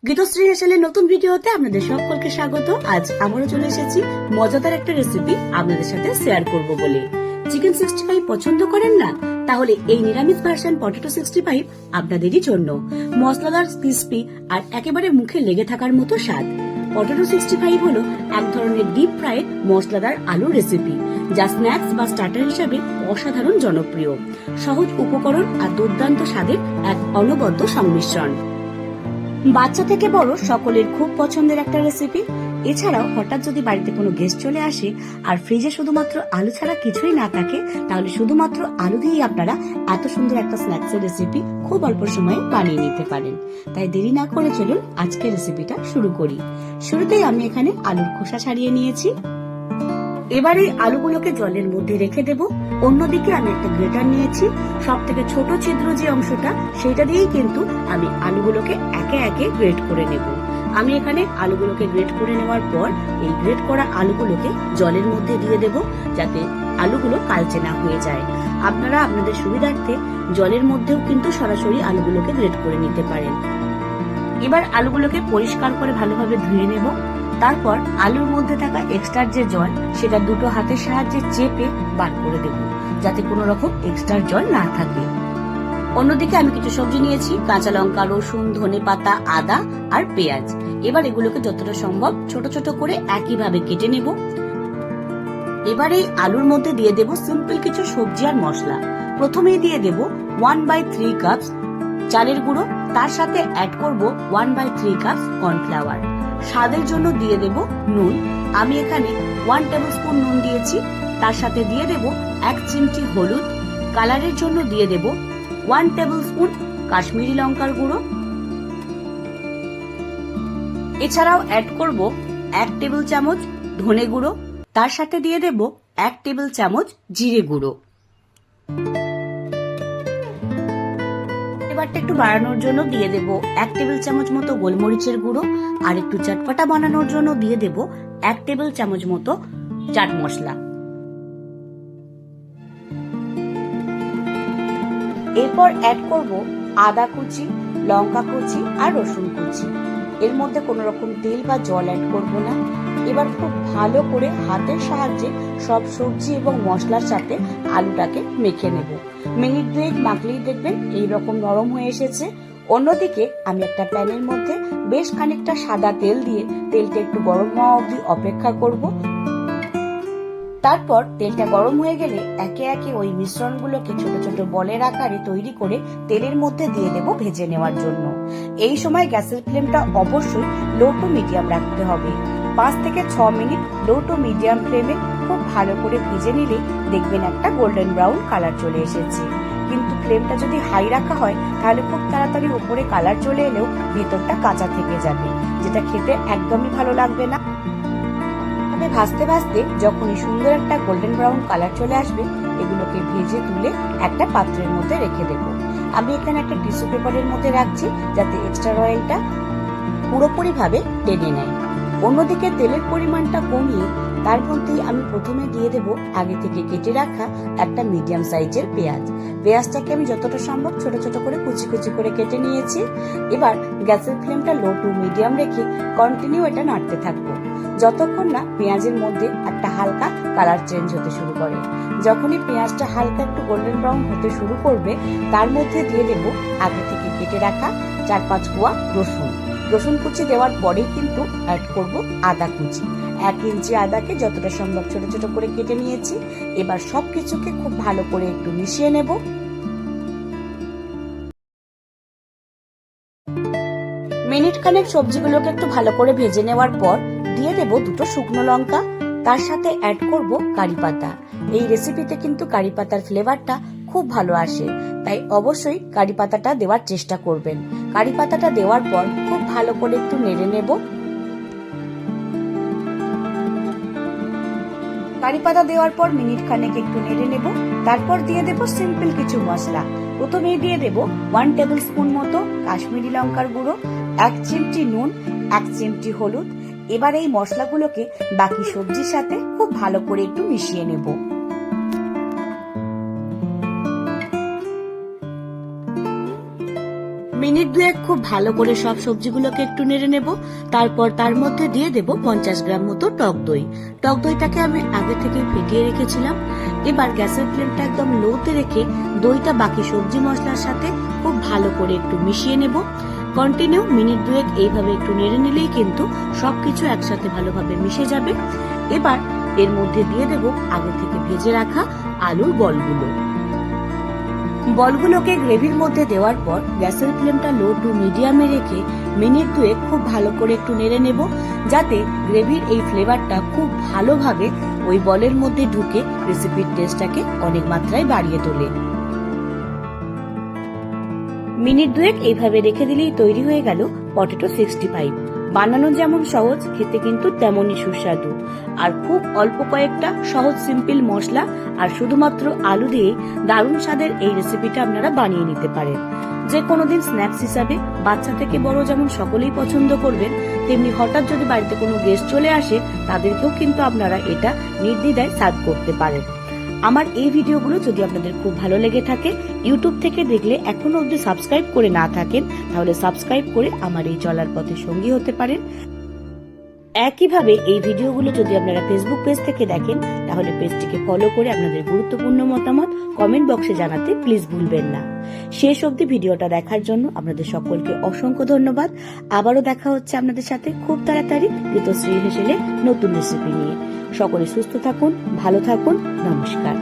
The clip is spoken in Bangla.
গীতশ্রী হেসেলের নতুন ভিডিওতে আপনাদের সকলকে স্বাগত। আজ আবারও চলে এসেছি মজাদার একটা রেসিপি আপনাদের সাথে শেয়ার করব বলে। চিকেন 65 পছন্দ করেন না? তাহলে এই নিরামিষ ভার্সন পটেটো 65 আপনাদেরই জন্য। মশলাদার, ক্রিস্পি আর একেবারে মুখে লেগে থাকার মতো স্বাদ। পটেটো 65 হলো এক ধরনের ডিপ ফ্রাইড মশলাদার আলুর রেসিপি, যা স্ন্যাক্স বা স্টার্টার হিসাবে অসাধারণ জনপ্রিয়। সহজ উপকরণ আর দুর্দান্ত স্বাদের এক অনবদ্য সংমিশ্রণ। বাচ্চা থেকে বড় সকলের খুব পছন্দের একটা রেসিপি। এছাড়াও হঠাৎ যদি বাড়িতে কোনো গেস্ট চলে আসে আর ফ্রিজে শুধুমাত্র আলু ছাড়া কিছুই না থাকে, তাহলে শুধুমাত্র আলু দিয়েই আপনারা এত সুন্দর একটা স্ন্যাক্সের রেসিপি খুব অল্প সময়ে বানিয়ে নিতে পারেন। তাই দেরি না করে চলুন আজকের রেসিপিটা শুরু করি। শুরুতেই আমি এখানে আলুর খোসা ছাড়িয়ে নিয়েছি। এবার এই আলুগুলোকে জলের মধ্যে রেখে দেব। অন্যদিকে আমি একটা গ্রেটার নিয়েছি। সব থেকে ছোট ছিদ্র যে অংশটা, সেটা দিয়েই কিন্তু আমি আলুগুলোকে একে একে গ্রেট করে নেব। আমি এখানে আলুগুলোকে গ্রেট করে নেওয়ার পর এই গ্রেট করা আলুগুলোকে জলের মধ্যে দিয়ে দেব, যাতে আলুগুলো কালচে না হয়ে যায়। আপনারা আপনাদের সুবিধার্থে জলের মধ্যেও কিন্তু সরাসরি আলুগুলোকে গ্রেট করে নিতে পারেন। এবার আলুগুলোকে পরিষ্কার করে ভালোভাবে ধুয়ে নেব। তারপর আলুর মধ্যে থাকা এক্সট্রা যে জল, সেটা দুটো হাতের সাহায্যে চেপে বার করে দেব, যাতে কোনো রকম এক্সট্রা জল না থাকে। অন্যদিকে আমি কিছু সবজি নিয়েছি, কাঁচা লঙ্কা, রসুন, ধনেপাতা, আদা আর পেঁয়াজ। এবার এগুলোকে যতটা সম্ভব ছোট ছোট করে একইভাবে কেটে নেব। এবার এই আলুর মধ্যে দিয়ে দেব সিম্পল কিছু সবজি আর মশলা। প্রথমেই দিয়ে দেব 1/3 কাপস চালের গুঁড়ো, তার সাথে অ্যাড করব 1/3 কাপস কর্নফ্লাওয়ার। স্বাদের জন্য দিয়ে দেব নুন। আমি এখানে 1 টেবিল স্পুন নুন দিয়েছি। তার সাথে দিয়ে দেব 1 চিমটি হলুদ। কালারের জন্য দিয়ে দেব 1 টেবিল স্পুন কাশ্মীরি লঙ্কার গুঁড়ো। এছাড়াও অ্যাড করব 1 টেবিল চামচ ধনে গুঁড়ো। তার সাথে দিয়ে দেব 1 টেবিল চামচ জিরে গুঁড়ো। এবারটা একটু বাড়ানোর জন্য দিয়ে দেব 1 টেবিল চামচ মতো গোলমরিচের গুঁড়ো। আর একটু চটপটা বানানোর জন্য দিয়ে দেব 1 টেবিল চামচ মতো চাট মশলা। এরপর অ্যাড করব আদা কুচি, লঙ্কা কুচি আর রসুন কুচি। এর মধ্যে কোনো রকম তেল বা জল অ্যাড করব না। এবার খুব ভালো করে হাতের সাহায্যে সব সবজি এবং মশলার সাথে আলুটাকে মেখে নেব। মিনিট 2 মাখলেই দেখবেন এইরকম নরম হয়ে এসেছে। অন্যদিকে আমি একটা প্যানের মধ্যে বেশ খানিকটা সাদা তেল দিয়ে তেলটা একটু গরম হওয়া অবধি অপেক্ষা করব। তারপর তেলটা গরম হয়ে গেলে একে একে ওই মিশ্রণগুলোকে ছোট ছোট বলের আকারে তৈরি করে তেলের মধ্যে দিয়ে দেব ভেজে নেওয়ার জন্য। এই সময় গ্যাসের ফ্লেমটা অবশ্যই লো টু মিডিয়াম রাখতে হবে। 5 থেকে 6 মিনিট লো টু মিডিয়াম ফ্লেমে খুব ভালো করে ভেজে নিলে দেখবেন একটা গোল্ডেন ব্রাউন কালার চলে এসেছে। কিন্তু ফ্লেমটা যদি হাই রাখা হয়, তাহলে খুব তাড়াতাড়ি উপরে কালার চলে এলেও ভেতরটা কাঁচা থেকে যাবে, যেটা খেতে একদমই ভালো লাগবে না। ভাজতে ভাজতে যখনই সুন্দর একটা গোল্ডেন ব্রাউন কালার চলে আসবে, এগুলোকে ভেজে তুলে একটা পাত্রের মধ্যে রেখে দেব। আমি এখানে একটা টিস্যু পেপারের মধ্যে রাখছি, যাতে এক্সট্রা অয়েলটা পুরোপুরি ভাবে টেনে নেয়। অন্যদিকে তেলের পরিমাণটা কমিয়ে তার মধ্যেই আমি প্রথমে দিয়ে দেব আগে থেকে কেটে রাখা একটা মিডিয়াম সাইজের পেঁয়াজ। পেঁয়াজটাকে আমি যতটা সম্ভব ছোট ছোট করে কুচি কুচি করে কেটে নিয়েছি। এবার গ্যাসের ফ্লেমটা লো টু মিডিয়াম রেখে কন্টিনিউ এটা নাড়তে থাকবো, যতক্ষণ না পেঁয়াজের মধ্যে একটা হালকা কালার চেঞ্জ হতে শুরু করে। যখনই পেঁয়াজটা হালকা একটু গোল্ডেন ব্রাউন হতে শুরু করবে, তার মধ্যে দিয়ে দেব আগে থেকে কেটে রাখা 4-5 কোয়া রসুন। রসুন কুচি দেওয়ার পরেই কিন্তু অ্যাড করব আদা কুচি। 1 ইঞ্চি আদাকে যতটা সম্ভব ছোট ছোট করে কেটে নিয়েছি। এবার সবকিছুকে খুব ভালো করে একটু মিশিয়ে নেব। মিনিট খানেক সবজিগুলোকে একটু ভালো করে ভেজে নেওয়ার পর দিয়ে দেব 2 শুকনো লঙ্কা। তার সাথে অ্যাড করব কারি পাতা। এই রেসিপিতে কিন্তু কারি পাতার ফ্লেভারটা খুব ভালো আসে, তাই অবশ্যই কারি পাতাটা দেওয়ার চেষ্টা করবেন। কারি পাতাটা দেওয়ার পর খুব ভালো করে একটু নেড়ে নেব। কারি পাতা দেওয়ার পর মিনিট খানেক একটু নেড়ে নেব। তারপর দিয়ে দেব সিম্পল কিছু মশলা। প্রথমেই দিয়ে দেব 1 টেবিল স্পুন মতো কাশ্মীরি লঙ্কার গুঁড়ো, 1 চিমটি নুন, 1 চিমটি হলুদ। এবার এই মশলাগুলোকে বাকি সবজির সাথে খুব ভালো করে একটু মিশিয়ে নেব। মিনিট দুয়েক খুব ভালো করে সব সবজিগুলোকে একটু নেড়ে নেব। তারপর তার মধ্যে দিয়ে দেব 50 গ্রাম মতো টক দই। টক দইটাকে আমি আগে থেকে ফেটিয়ে রেখেছিলাম। এবার গ্যাসের ফ্লেমটা একদম লোতে রেখে দইটা বাকি সবজি মশলার সাথে খুব ভালো করে একটু মিশিয়ে নেব। কন্টিনিউ মিনিট দুয়েক এইভাবে একটু নেড়ে নিলেই কিন্তু সবকিছু একসাথে ভালোভাবে মিশে যাবে। এবার এর মধ্যে দিয়ে দেব আগে থেকে ভেজে রাখা আলুর বলগুলোকে গ্রেভির মধ্যে দেওয়ার পর গ্যাসের ফ্লেমটা লো টু মিডিয়ামে রেখে মিনিট দুয়েক খুব ভালো করে একটু নেড়ে নেব, যাতে গ্রেভির এই ফ্লেভারটা খুব ভালোভাবে ওই বলের মধ্যে ঢুকে রেসিপির টেস্টটাকে অনেক মাত্রায় বাড়িয়ে তোলে। মিনিট দুয়েক এইভাবে রেখে দিলেই তৈরি হয়ে গেল পটেটো 65। বানানো যেমন সহজ, খেতে কিন্তু তেমনই সুস্বাদু। আর খুব অল্প কয়েকটা সহজ সিম্পল মশলা আর শুধুমাত্র আলু দিয়ে দারুণ স্বাদের এই রেসিপিটা আপনারা বানিয়ে নিতে পারেন। যে কোনোদিন স্ন্যাক্স হিসাবে বাচ্চা থেকে বড় যেমন সকলেই পছন্দ করবেন, তেমনি হঠাৎ যদি বাড়িতে কোনো গেস্ট চলে আসে তাদেরকেও কিন্তু আপনারা এটা নির্দ্বিধায় সার্ভ করতে পারেন। আমার এই ভিডিওগুলো যদি আপনাদের খুব ভালো লেগে থাকে, ইউটিউব থেকে দেখলে এখনো অবধি সাবস্ক্রাইব করে না থাকেন, তাহলে সাবস্ক্রাইব করে আমার এই চলার পথে সঙ্গী হতে পারেন। একইভাবে এই ভিডিওগুলো যদি আপনারা ফেসবুক পেজ থেকে দেখেন, তাহলে পেজটিকে ফলো করে আপনাদের গুরুত্বপূর্ণ মতামত কমেন্ট বক্সে জানাতে প্লিজ ভুলবেন না। শেষ অবধি ভিডিওটা দেখার জন্য আপনাদের সকলকে অসংখ্য ধন্যবাদ। আবারও দেখা হচ্ছে আপনাদের সাথে খুব তাড়াতাড়ি ঋতুশ্রী হেসেলে নতুন রেসিপি নিয়ে। সকলে সুস্থ থাকুন, ভালো থাকুন, নমস্কার।